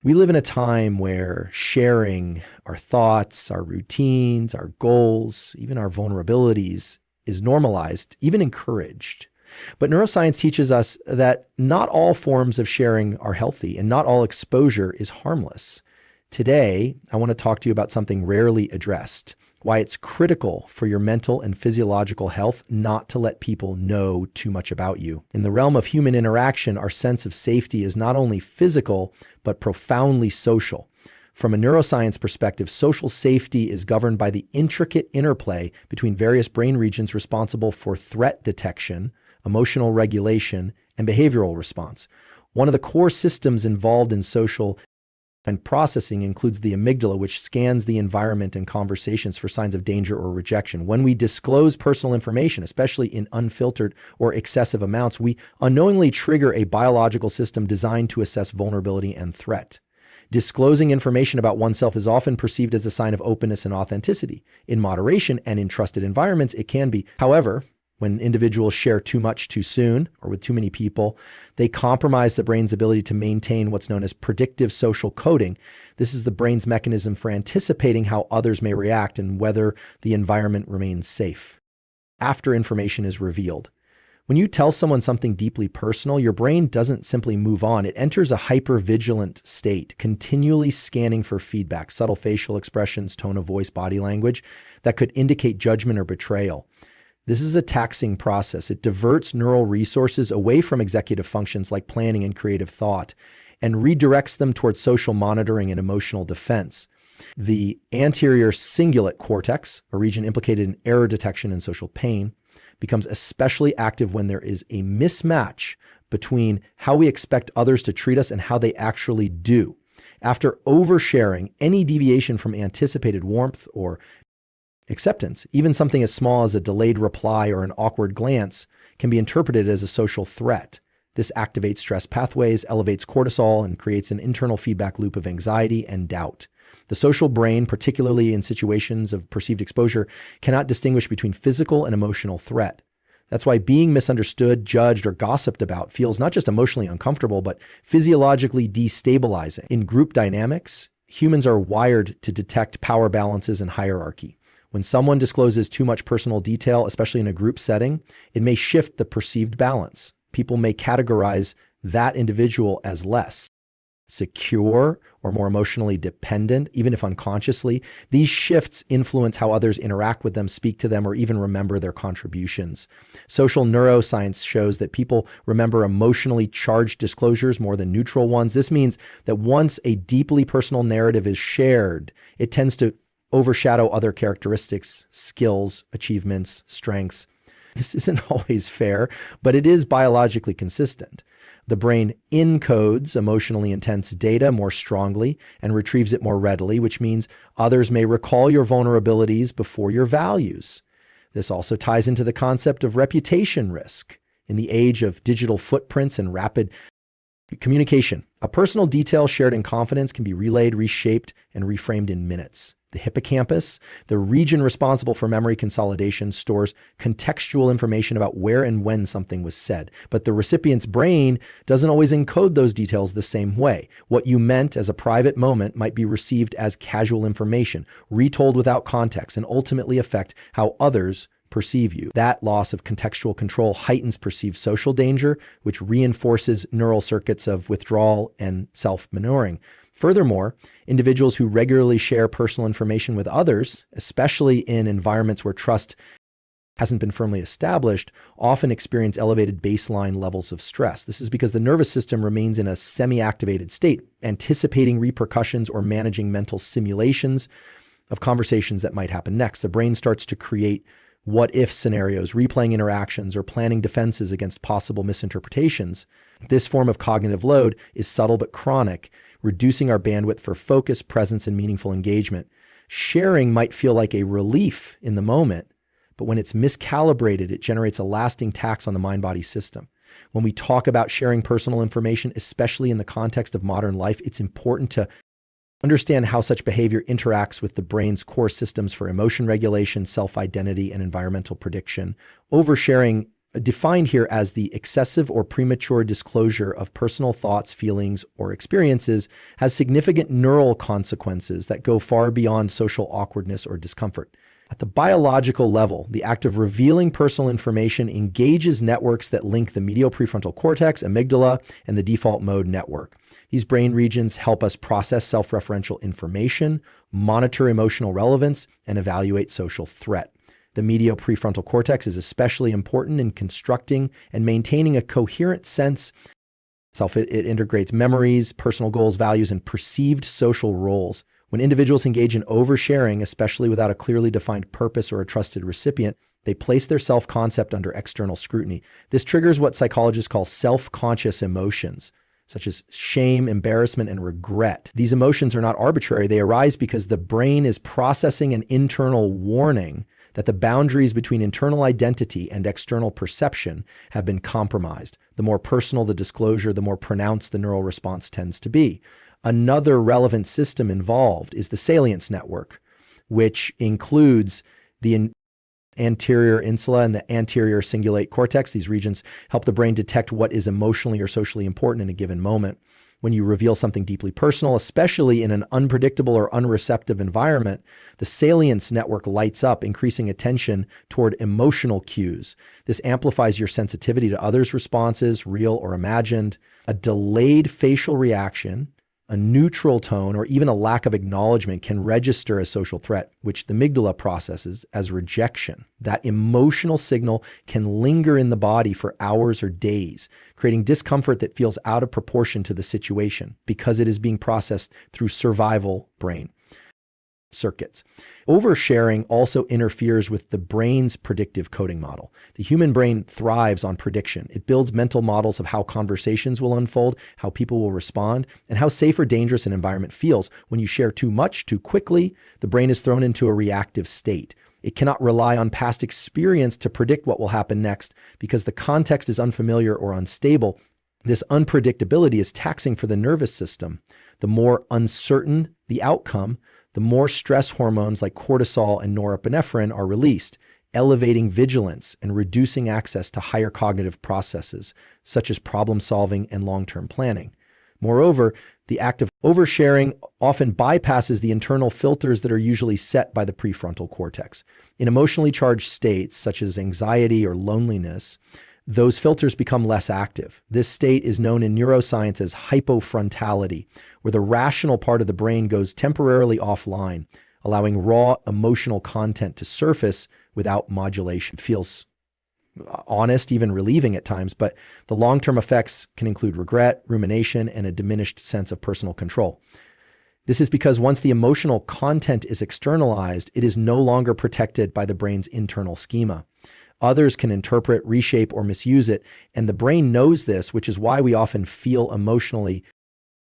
We live in a time where sharing our thoughts, our routines, our goals, even our vulnerabilities is normalized, even encouraged. But neuroscience teaches us that not all forms of sharing are healthy and not all exposure is harmless. Today, I want to talk to you about something rarely addressed, why it's critical for your mental and physiological health not to let people know too much about you. In the realm of human interaction, our sense of safety is not only physical, but profoundly social. From a neuroscience perspective, social safety is governed by the intricate interplay between various brain regions responsible for threat detection, emotional regulation, and behavioral response. One of the core systems involved in social and processing includes the amygdala, which scans the environment and conversations for signs of danger or rejection. When we disclose personal information, especially in unfiltered or excessive amounts, we unknowingly trigger a biological system designed to assess vulnerability and threat. Disclosing information about oneself is often perceived as a sign of openness and authenticity. In moderation and in trusted environments, it can be. However, when individuals share too much too soon or with too many people, they compromise the brain's ability to maintain what's known as predictive social coding. This is the brain's mechanism for anticipating how others may react and whether the environment remains safe after information is revealed. When you tell someone something deeply personal, your brain doesn't simply move on. It enters a hypervigilant state, continually scanning for feedback, subtle facial expressions, tone of voice, body language that could indicate judgment or betrayal. This is a taxing process. It diverts neural resources away from executive functions like planning and creative thought and redirects them towards social monitoring and emotional defense. The anterior cingulate cortex, a region implicated in error detection and social pain, becomes especially active when there is a mismatch between how we expect others to treat us and how they actually do. After oversharing, any deviation from anticipated warmth or acceptance, even something as small as a delayed reply or an awkward glance, can be interpreted as a social threat. This activates stress pathways, elevates cortisol, and creates an internal feedback loop of anxiety and doubt. The social brain, particularly in situations of perceived exposure, cannot distinguish between physical and emotional threat. That's why being misunderstood, judged, or gossiped about feels not just emotionally uncomfortable, but physiologically destabilizing. In group dynamics, humans are wired to detect power balances and hierarchy. When someone discloses too much personal detail, especially in a group setting, it may shift the perceived balance. People may categorize that individual as less secure or more emotionally dependent, even if unconsciously. These shifts influence how others interact with them, speak to them, or even remember their contributions. Social neuroscience shows that people remember emotionally charged disclosures more than neutral ones. This means that once a deeply personal narrative is shared, it tends to overshadow other characteristics, skills, achievements, strengths. This isn't always fair, but it is biologically consistent. The brain encodes emotionally intense data more strongly and retrieves it more readily, which means others may recall your vulnerabilities before your values. This also ties into the concept of reputation risk. In the age of digital footprints and rapid communication, a personal detail shared in confidence can be relayed, reshaped, and reframed in minutes. The hippocampus, the region responsible for memory consolidation, stores contextual information about where and when something was said. But the recipient's brain doesn't always encode those details the same way. What you meant as a private moment might be received as casual information, retold without context, and ultimately affect how others perceive you. That loss of contextual control heightens perceived social danger, which reinforces neural circuits of withdrawal and self-manuring. Furthermore, individuals who regularly share personal information with others, especially in environments where trust hasn't been firmly established, often experience elevated baseline levels of stress. This is because the nervous system remains in a semi-activated state, anticipating repercussions or managing mental simulations of conversations that might happen next. The brain starts to create what-if scenarios, replaying interactions, or planning defenses against possible misinterpretations. This form of cognitive load is subtle but chronic, reducing our bandwidth for focus, presence, and meaningful engagement. Sharing might feel like a relief in the moment, but when it's miscalibrated, it generates a lasting tax on the mind-body system. When we talk about sharing personal information, especially in the context of modern life, it's important to understand how such behavior interacts with the brain's core systems for emotion regulation, self-identity, and environmental prediction. Oversharing defined here as the excessive or premature disclosure of personal thoughts, feelings, or experiences, has significant neural consequences that go far beyond social awkwardness or discomfort. At the biological level, the act of revealing personal information engages networks that link the medial prefrontal cortex, amygdala, and the default mode network. These brain regions help us process self-referential information, monitor emotional relevance, and evaluate social threat. The medial prefrontal cortex is especially important in constructing and maintaining a coherent sense of self. It integrates memories, personal goals, values, and perceived social roles. When individuals engage in oversharing, especially without a clearly defined purpose or a trusted recipient, they place their self-concept under external scrutiny. This triggers what psychologists call self-conscious emotions, such as shame, embarrassment, and regret. These emotions are not arbitrary. They arise because the brain is processing an internal warning that the boundaries between internal identity and external perception have been compromised. The more personal the disclosure, the more pronounced the neural response tends to be. Another relevant system involved is the salience network, which includes the anterior insula and the anterior cingulate cortex. These regions help the brain detect what is emotionally or socially important in a given moment. When you reveal something deeply personal, especially in an unpredictable or unreceptive environment, the salience network lights up, increasing attention toward emotional cues. This amplifies your sensitivity to others' responses, real or imagined. A delayed facial reaction, a neutral tone, or even a lack of acknowledgement can register as social threat, which the amygdala processes as rejection. That emotional signal can linger in the body for hours or days, creating discomfort that feels out of proportion to the situation because it is being processed through survival brain circuits. Oversharing also interferes with the brain's predictive coding model. The human brain thrives on prediction. It builds mental models of how conversations will unfold, how people will respond, and how safe or dangerous an environment feels. When you share too much, too quickly, the brain is thrown into a reactive state. It cannot rely on past experience to predict what will happen next because the context is unfamiliar or unstable. This unpredictability is taxing for the nervous system. The more uncertain the outcome, the more stress hormones like cortisol and norepinephrine are released, elevating vigilance and reducing access to higher cognitive processes, such as problem solving and long-term planning. Moreover, the act of oversharing often bypasses the internal filters that are usually set by the prefrontal cortex. In emotionally charged states, such as anxiety or loneliness, those filters become less active. This state is known in neuroscience as hypofrontality, where the rational part of the brain goes temporarily offline, allowing raw emotional content to surface without modulation. It feels honest, even relieving at times, but the long-term effects can include regret, rumination, and a diminished sense of personal control. This is because once the emotional content is externalized, it is no longer protected by the brain's internal schema. Others can interpret, reshape, or misuse it, and the brain knows this, which is why we often feel emotionally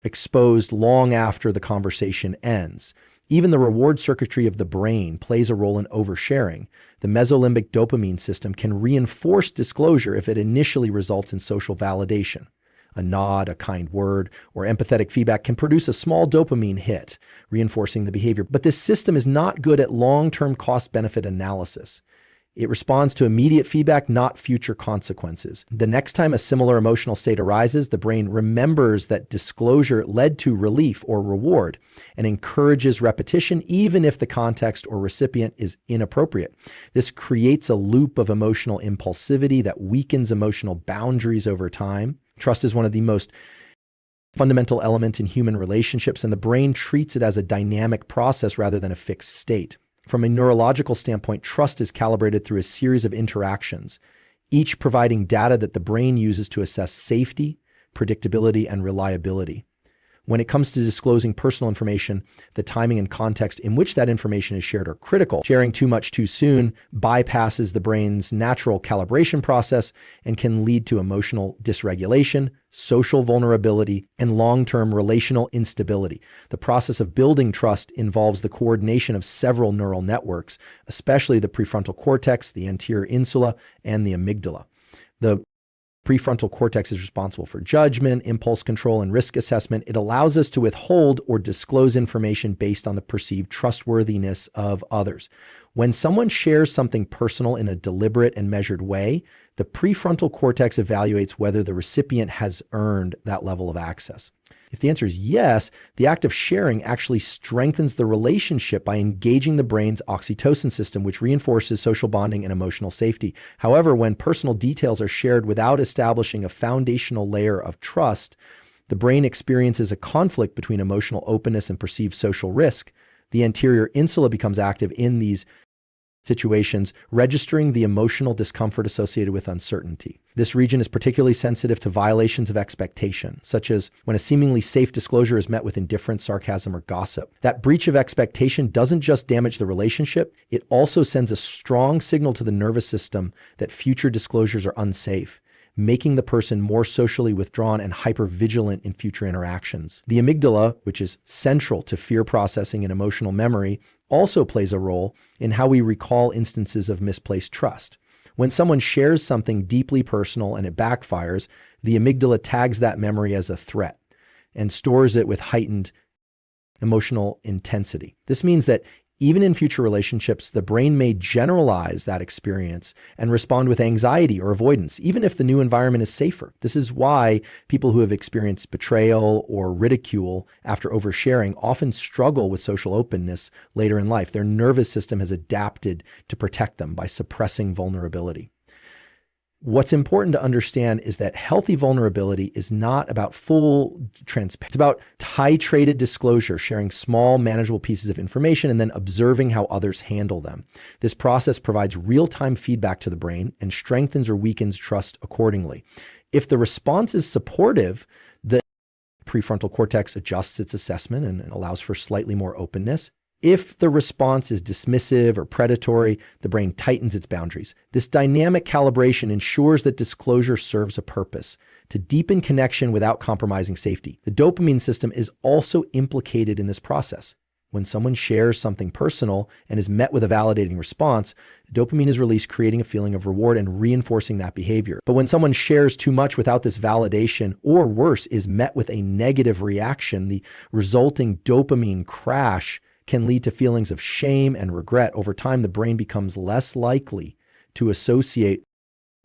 exposed long after the conversation ends. Even the reward circuitry of the brain plays a role in oversharing. The mesolimbic dopamine system can reinforce disclosure if it initially results in social validation. A nod, a kind word, or empathetic feedback can produce a small dopamine hit, reinforcing the behavior. But this system is not good at long-term cost-benefit analysis. It responds to immediate feedback, not future consequences. The next time a similar emotional state arises, the brain remembers that disclosure led to relief or reward and encourages repetition, even if the context or recipient is inappropriate. This creates a loop of emotional impulsivity that weakens emotional boundaries over time. Trust is one of the most fundamental elements in human relationships, and the brain treats it as a dynamic process rather than a fixed state. From a neurological standpoint, trust is calibrated through a series of interactions, each providing data that the brain uses to assess safety, predictability, and reliability. When it comes to disclosing personal information, the timing and context in which that information is shared are critical. Sharing too much too soon bypasses the brain's natural calibration process and can lead to emotional dysregulation, social vulnerability, and long-term relational instability. The process of building trust involves the coordination of several neural networks, especially the prefrontal cortex, the anterior insula, and the amygdala. The Prefrontal cortex is responsible for judgment, impulse control, and risk assessment. It allows us to withhold or disclose information based on the perceived trustworthiness of others. When someone shares something personal in a deliberate and measured way, the prefrontal cortex evaluates whether the recipient has earned that level of access. If the answer is yes, the act of sharing actually strengthens the relationship by engaging the brain's oxytocin system, which reinforces social bonding and emotional safety. However, when personal details are shared without establishing a foundational layer of trust, the brain experiences a conflict between emotional openness and perceived social risk. The anterior insula becomes active in these situations, registering the emotional discomfort associated with uncertainty. This region is particularly sensitive to violations of expectation, such as when a seemingly safe disclosure is met with indifference, sarcasm, or gossip. That breach of expectation doesn't just damage the relationship, it also sends a strong signal to the nervous system that future disclosures are unsafe, making the person more socially withdrawn and hypervigilant in future interactions. The amygdala, which is central to fear processing and emotional memory, also plays a role in how we recall instances of misplaced trust. When someone shares something deeply personal and it backfires, the amygdala tags that memory as a threat and stores it with heightened emotional intensity. This means that even in future relationships, the brain may generalize that experience and respond with anxiety or avoidance, even if the new environment is safer. This is why people who have experienced betrayal or ridicule after oversharing often struggle with social openness later in life. Their nervous system has adapted to protect them by suppressing vulnerability. What's important to understand is that healthy vulnerability is not about full transparency. It's about titrated disclosure, sharing small, manageable pieces of information, and then observing how others handle them. This process provides real-time feedback to the brain and strengthens or weakens trust accordingly. If the response is supportive, the prefrontal cortex adjusts its assessment and allows for slightly more openness. If the response is dismissive or predatory, the brain tightens its boundaries. This dynamic calibration ensures that disclosure serves a purpose, to deepen connection without compromising safety. The dopamine system is also implicated in this process. When someone shares something personal and is met with a validating response, dopamine is released, creating a feeling of reward and reinforcing that behavior. But when someone shares too much without this validation, or worse, is met with a negative reaction, the resulting dopamine crash can lead to feelings of shame and regret. Over time, the brain becomes less likely to associate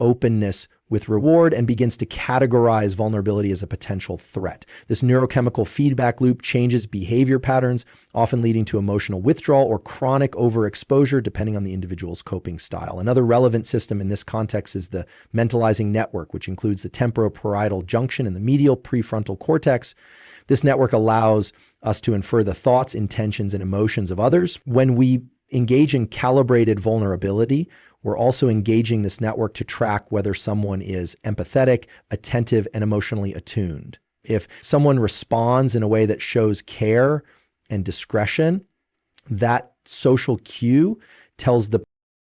openness with reward and begins to categorize vulnerability as a potential threat. This neurochemical feedback loop changes behavior patterns, often leading to emotional withdrawal or chronic overexposure, depending on the individual's coping style. Another relevant system in this context is the mentalizing network, which includes the temporoparietal junction and the medial prefrontal cortex. This network allows us to infer the thoughts, intentions, and emotions of others. When we engage in calibrated vulnerability, we're also engaging this network to track whether someone is empathetic, attentive, and emotionally attuned. If someone responds in a way that shows care and discretion, that social cue tells the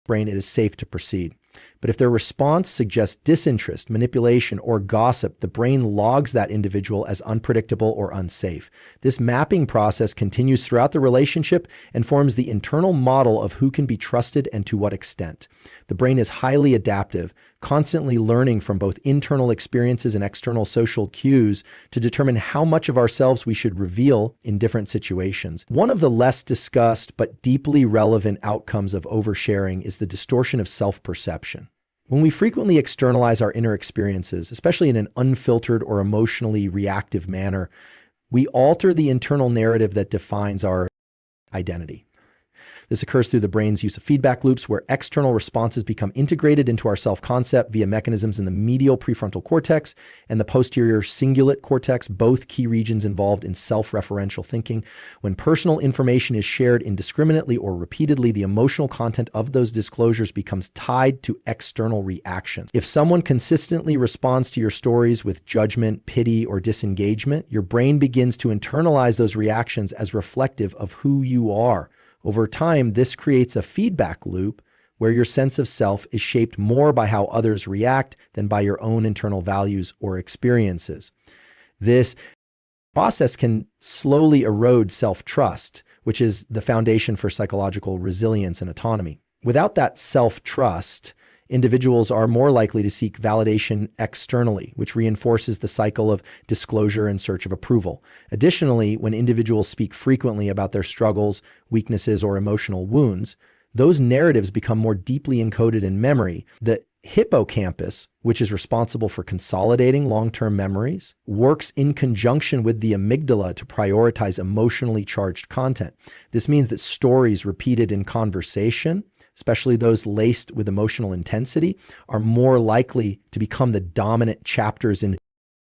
brain it is safe to proceed. But if their response suggests disinterest, manipulation, or gossip, the brain logs that individual as unpredictable or unsafe. This mapping process continues throughout the relationship and forms the internal model of who can be trusted and to what extent. The brain is highly adaptive, constantly learning from both internal experiences and external social cues to determine how much of ourselves we should reveal in different situations. One of the less discussed but deeply relevant outcomes of oversharing is the distortion of self-perception. When we frequently externalize our inner experiences, especially in an unfiltered or emotionally reactive manner, we alter the internal narrative that defines our identity. This occurs through the brain's use of feedback loops, where external responses become integrated into our self-concept via mechanisms in the medial prefrontal cortex and the posterior cingulate cortex, both key regions involved in self-referential thinking. When personal information is shared indiscriminately or repeatedly, the emotional content of those disclosures becomes tied to external reactions. If someone consistently responds to your stories with judgment, pity, or disengagement, your brain begins to internalize those reactions as reflective of who you are. Over time, this creates a feedback loop where your sense of self is shaped more by how others react than by your own internal values or experiences. This process can slowly erode self-trust, which is the foundation for psychological resilience and autonomy. Without that self-trust, Individuals are more likely to seek validation externally, which reinforces the cycle of disclosure in search of approval. Additionally, when individuals speak frequently about their struggles, weaknesses, or emotional wounds, those narratives become more deeply encoded in memory. The hippocampus, which is responsible for consolidating long-term memories, works in conjunction with the amygdala to prioritize emotionally charged content. This means that stories repeated in conversation, especially those laced with emotional intensity, are more likely to become the dominant chapters in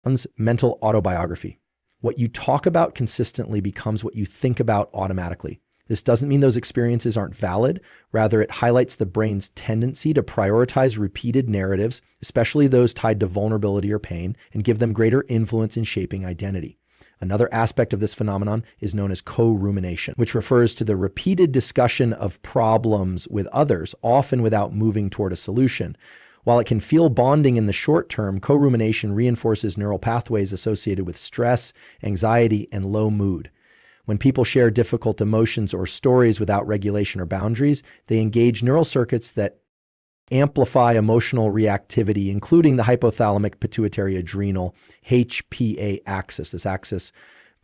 one's mental autobiography. What you talk about consistently becomes what you think about automatically. This doesn't mean those experiences aren't valid. Rather, it highlights the brain's tendency to prioritize repeated narratives, especially those tied to vulnerability or pain, and give them greater influence in shaping identity. Another aspect of this phenomenon is known as co-rumination, which refers to the repeated discussion of problems with others, often without moving toward a solution. While it can feel bonding in the short term, co-rumination reinforces neural pathways associated with stress, anxiety, and low mood. When people share difficult emotions or stories without regulation or boundaries, they engage neural circuits that amplify emotional reactivity, including the hypothalamic pituitary adrenal HPA axis. This axis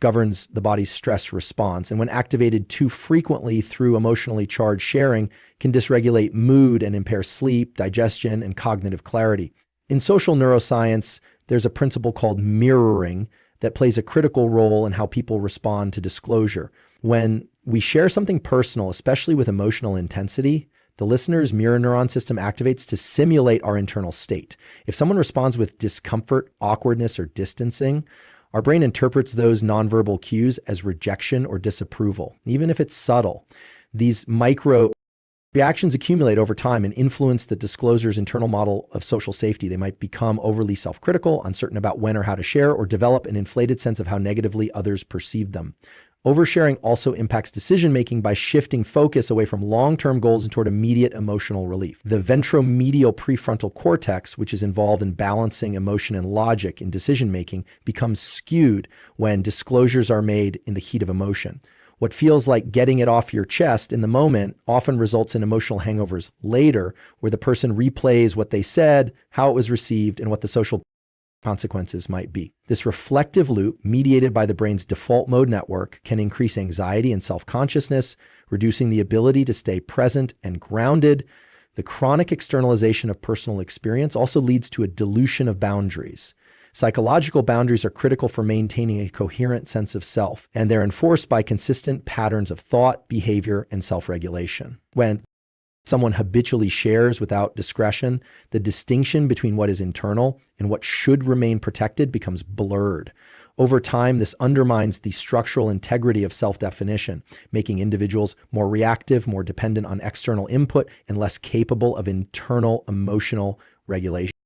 governs the body's stress response, and when activated too frequently through emotionally charged sharing, can dysregulate mood and impair sleep, digestion, and cognitive clarity. In social neuroscience, there's a principle called mirroring that plays a critical role in how people respond to disclosure. When we share something personal, especially with emotional intensity, the listener's mirror neuron system activates to simulate our internal state. If someone responds with discomfort, awkwardness, or distancing, our brain interprets those nonverbal cues as rejection or disapproval, even if it's subtle. These micro reactions accumulate over time and influence the discloser's internal model of social safety. They might become overly self-critical, uncertain about when or how to share, or develop an inflated sense of how negatively others perceive them. Oversharing also impacts decision-making by shifting focus away from long-term goals and toward immediate emotional relief. The ventromedial prefrontal cortex, which is involved in balancing emotion and logic in decision-making, becomes skewed when disclosures are made in the heat of emotion. What feels like getting it off your chest in the moment often results in emotional hangovers later, where the person replays what they said, how it was received, and what the social consequences might be. This reflective loop, mediated by the brain's default mode network, can increase anxiety and self-consciousness, reducing the ability to stay present and grounded. The chronic externalization of personal experience also leads to a dilution of boundaries. Psychological boundaries are critical for maintaining a coherent sense of self, and they're enforced by consistent patterns of thought, behavior, and self-regulation. When someone habitually shares without discretion, the distinction between what is internal and what should remain protected becomes blurred. Over time, this undermines the structural integrity of self-definition, making individuals more reactive, more dependent on external input, and less capable of internal emotional regulation.